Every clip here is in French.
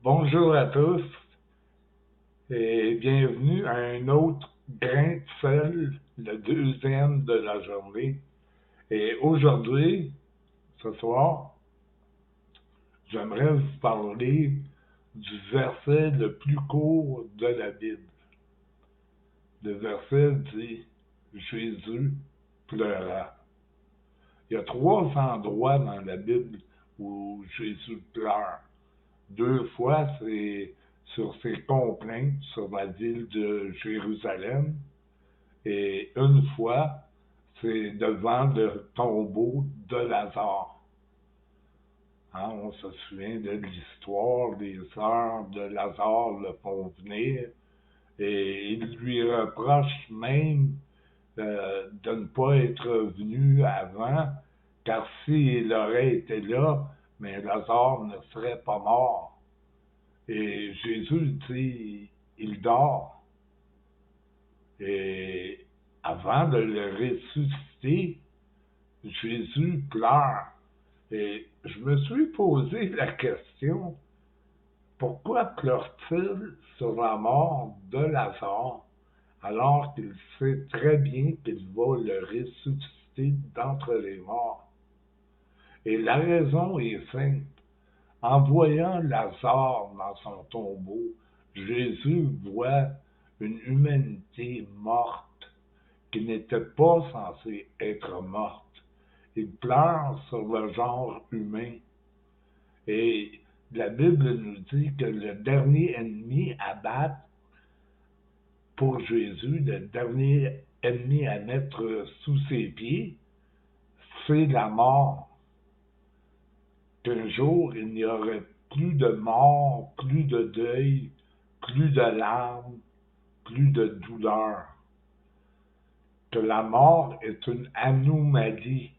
Bonjour à tous et bienvenue à un autre grain de sel, le deuxième de la journée. Et aujourd'hui, ce soir, j'aimerais vous parler du verset le plus court de la Bible. Le verset dit Jésus pleura. Il y a 3 endroits dans la Bible où Jésus pleure. 2 fois, c'est sur ses complaintes sur la ville de Jérusalem. Et 1 fois, c'est devant le tombeau de Lazare. Hein, on se souvient de l'histoire, les sœurs de Lazare le font venir et ils lui reprochent même de ne pas être venu avant, car s'il aurait été là, mais Lazare ne serait pas mort. Et Jésus dit, il dort. Et avant de le ressusciter, Jésus pleure. Et je me suis posé la question, pourquoi pleure-t-il sur la mort de Lazare, alors qu'il sait très bien qu'il va le ressusciter d'entre les morts? Et la raison est simple. En voyant Lazare dans son tombeau, Jésus voit une humanité morte qui n'était pas censée être morte. Il pleure sur le genre humain. Et la Bible nous dit que le dernier ennemi à battre pour Jésus, le dernier ennemi à mettre sous ses pieds, c'est la mort. Qu'un jour, il n'y aurait plus de mort, plus de deuil, plus de larmes, plus de douleur. Que la mort est une anomalie,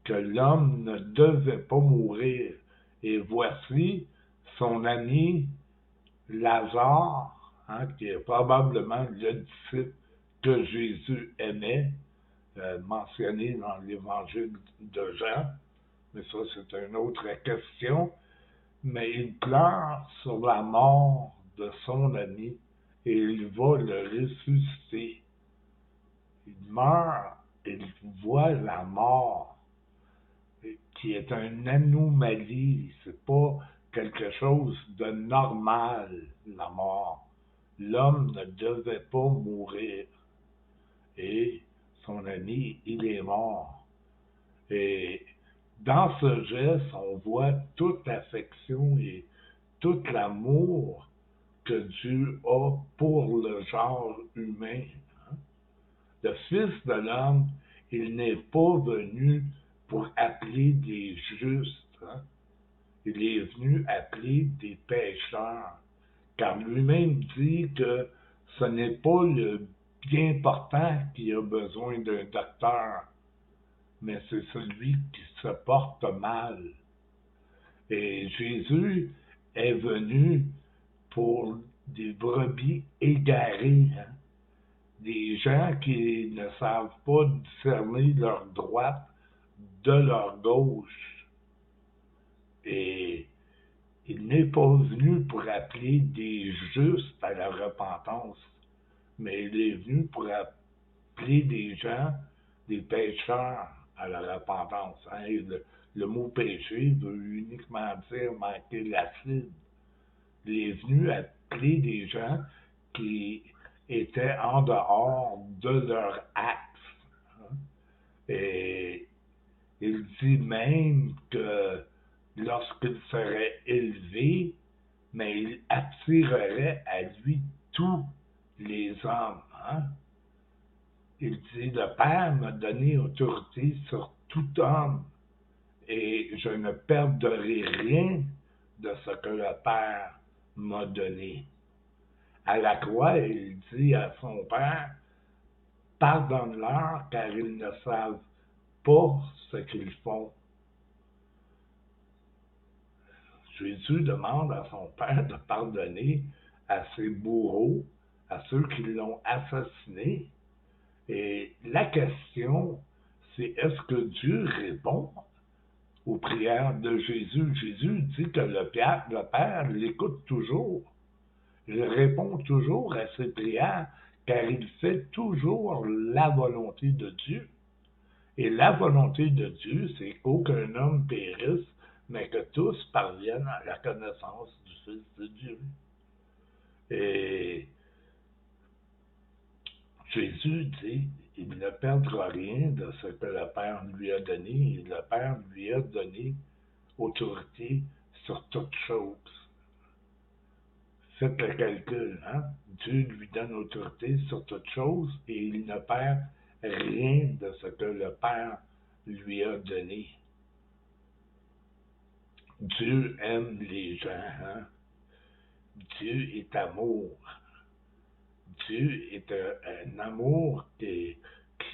que l'homme ne devait pas mourir. Et voici son ami Lazare, qui est probablement le disciple que Jésus aimait, mentionné dans l'évangile de Jean, mais ça c'est une autre question. Mais il pleure sur la mort de son ami et il va le ressusciter. Il meurt, il voit la mort, qui est une anomalie, c'est pas quelque chose de normal, la mort. L'homme ne devait pas mourir. Et son ami, il est mort. Et dans ce geste, on voit toute l'affection et tout l'amour que Dieu a pour le genre humain. Le Fils de l'homme, il n'est pas venu pour appeler des justes. Il est venu appeler des pécheurs. Car lui-même dit que ce n'est pas le bien portant qui a besoin d'un docteur, mais c'est celui qui se porte mal. Et Jésus est venu pour des brebis égarées, des gens qui ne savent pas discerner leur droite de leur gauche. Et il n'est pas venu pour appeler des justes à la repentance, mais il est venu pour appeler des gens, des pécheurs, à la repentance. Le mot péché veut uniquement dire manquer l'acide. Il est venu appeler des gens qui étaient en dehors de leur axe. Et il dit même que lorsqu'il serait élevé, mais il attirerait à lui tous les hommes. Il dit, le Père m'a donné autorité sur tout homme, et je ne perdrai rien de ce que le Père m'a donné. À la croix, il dit à son Père, pardonne-leur car ils ne savent pas ce qu'ils font. Jésus demande à son Père de pardonner à ses bourreaux, à ceux qui l'ont assassiné. Et la question, c'est est-ce que Dieu répond aux prières de Jésus. Jésus dit que le Père l'écoute toujours. Il répond toujours à ses prières, car il fait toujours la volonté de Dieu. Et la volonté de Dieu, c'est qu'aucun homme périsse, mais que tous parviennent à la connaissance du Fils de Dieu. Et Jésus dit, il ne perdra rien de ce que le Père lui a donné, et le Père lui a donné autorité sur toute chose. Faites le calcul, hein? Dieu lui donne autorité sur toute chose et il ne perd rien de ce que le Père lui a donné. Dieu aime les gens, hein? Dieu est amour. Dieu est un amour qui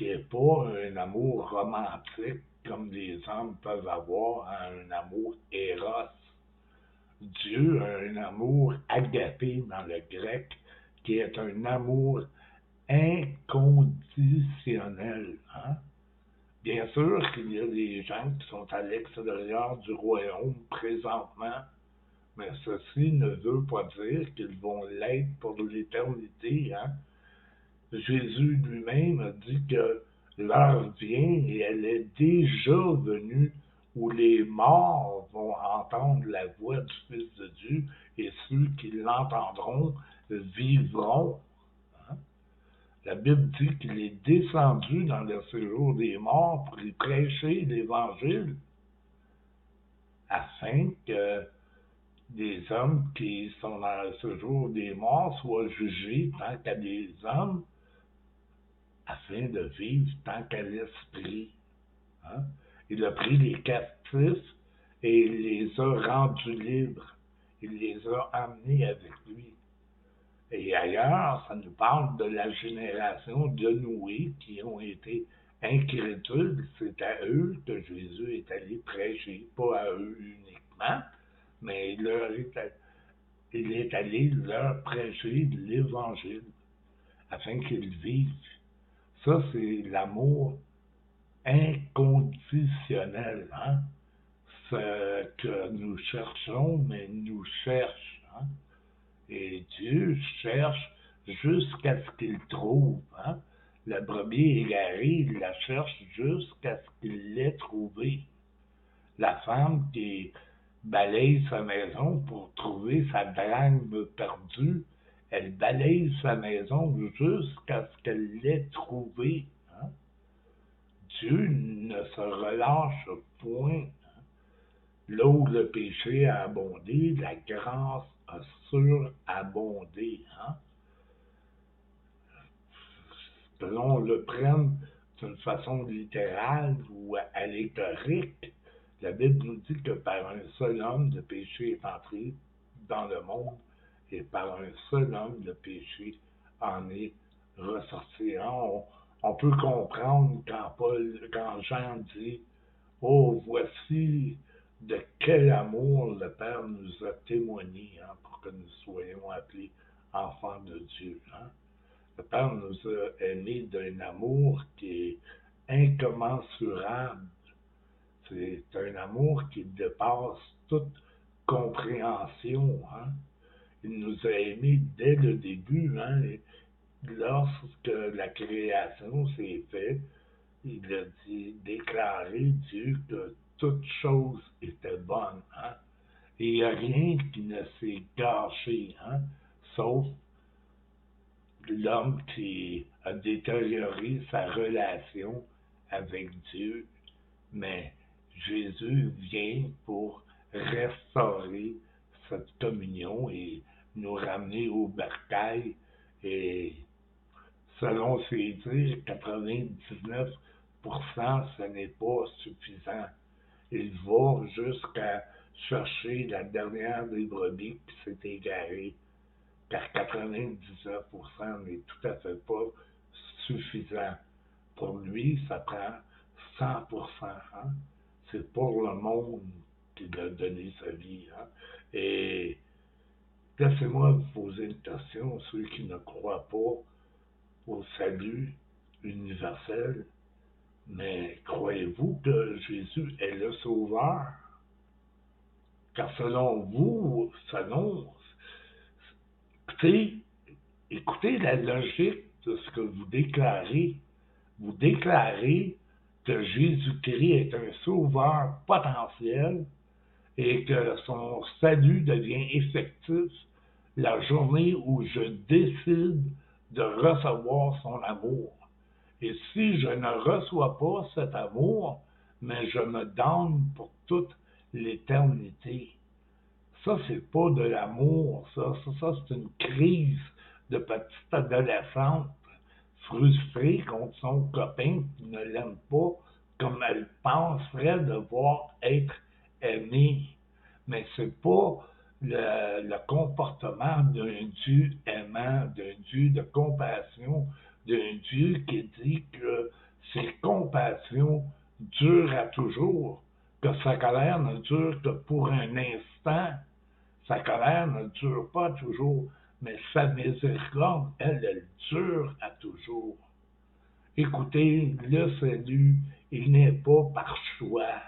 est pas un amour romantique comme les hommes peuvent avoir, un amour éros. Dieu a un amour agapé dans le grec, qui est un amour inconditionnel. Hein? Bien sûr qu'il y a des gens qui sont à l'extérieur du royaume présentement, mais ceci ne veut pas dire qu'ils vont l'être pour l'éternité. Hein? Jésus lui-même a dit que l'heure vient et elle est déjà venue où les morts vont entendre la voix du Fils de Dieu et ceux qui l'entendront vivront. Hein? La Bible dit qu'il est descendu dans le séjour des morts pour y prêcher l'Évangile afin que des hommes qui sont dans le séjour des morts soient jugés tant qu'à des hommes afin de vivre tant qu'à l'esprit. Hein? Il a pris les captifs et il les a rendus libres. Il les a amenés avec lui. Et ailleurs, ça nous parle de la génération de Noé qui ont été incrédules. C'est à eux que Jésus est allé prêcher, pas à eux uniquement, mais il est allé leur prêcher l'Évangile afin qu'ils vivent. Ça, c'est l'amour inconditionnel, hein? Ce que nous cherchons, mais nous cherche. Hein? Et Dieu cherche jusqu'à ce qu'il trouve. Hein? La brebis égarée, il la cherche jusqu'à ce qu'il l'ait trouvée. La femme qui balaye sa maison pour trouver sa drachme perdue, elle balaye sa maison jusqu'à ce qu'elle l'ait trouvée. Hein? Dieu ne se relâche point. Là où le péché a abondé, la grâce a surabondé. Hein? Que l'on le prenne d'une façon littérale ou allégoриque, la Bible nous dit que par un seul homme, le péché est entré dans le monde et par un seul homme, le péché en est ressorti. Hein? On peut comprendre quand Jean dit « Oh, voici de quel amour le Père nous a témoigné hein, pour que nous soyons appelés enfants de Dieu. Hein? » Le Père nous a aimés d'un amour qui est incommensurable. C'est un amour qui dépasse toute compréhension. Hein? Il nous a aimés dès le début. Hein? Et lorsque la création s'est faite, il a déclaré Dieu que toute chose était bonne. Hein? Et il n'y a rien qui ne s'est gâché, hein? Sauf l'homme qui a détérioré sa relation avec Dieu. Mais Jésus vient pour restaurer cette communion et nous ramener au bercail. Et selon ses dires, 99%, ce n'est pas suffisant. Il va jusqu'à chercher la dernière des brebis qui s'est égarée, car 99% n'est tout à fait pas suffisant. Pour lui, ça prend 100%. Hein? C'est pour le monde qu'il a donné sa vie. Hein? Et laissez-moi vous poser une question, ceux qui ne croient pas au salut universel, Mais croyez-vous que Jésus est le sauveur? Car selon vous, écoutez, écoutez la logique de ce que vous déclarez. Vous déclarez que Jésus-Christ est un sauveur potentiel et que son salut devient effectif la journée où je décide de recevoir son amour. Et si je ne reçois pas cet amour, mais je me donne pour toute l'éternité. Ça, c'est pas de l'amour, ça c'est une crise de petite adolescente frustrée contre son copain qui ne l'aime pas comme elle penserait devoir être aimée. Mais c'est pas le comportement d'un Dieu aimant, d'un Dieu de compassion, d'un Dieu qui dit que ses compassions durent à toujours, que sa colère ne dure que pour un instant. Sa colère ne dure pas toujours, mais sa miséricorde, elle dure à toujours. Écoutez, le salut, il n'est pas par choix.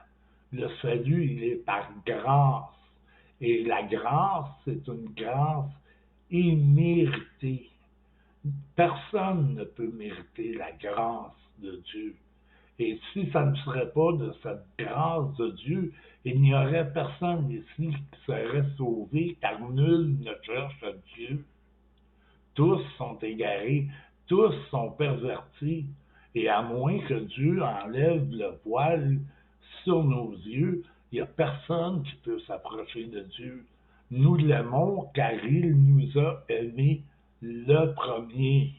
Le salut, il est par grâce. Et la grâce, c'est une grâce imméritée. Personne ne peut mériter la grâce de Dieu. Et si ça ne serait pas de cette grâce de Dieu, il n'y aurait personne ici qui serait sauvé, car nul ne cherche Dieu. Tous sont égarés, tous sont pervertis, et à moins que Dieu enlève le voile sur nos yeux, il n'y a personne qui peut s'approcher de Dieu. Nous l'aimons car il nous a aimés le premier.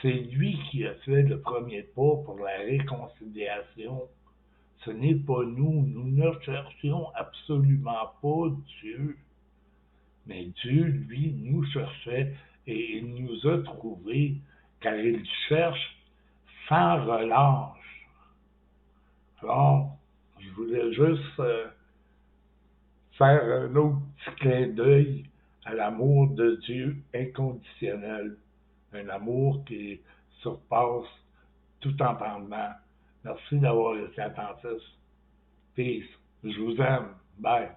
C'est lui qui a fait le premier pas pour la réconciliation. Ce n'est pas nous. Nous ne cherchions absolument pas Dieu. Mais Dieu, lui, nous cherchait et il nous a trouvés car il cherche sans relâche. Alors, je voulais juste faire un autre petit clin d'œil à l'amour de Dieu inconditionnel. Un amour qui surpasse tout entendement. Merci d'avoir été attentif. Peace. Je vous aime. Bye.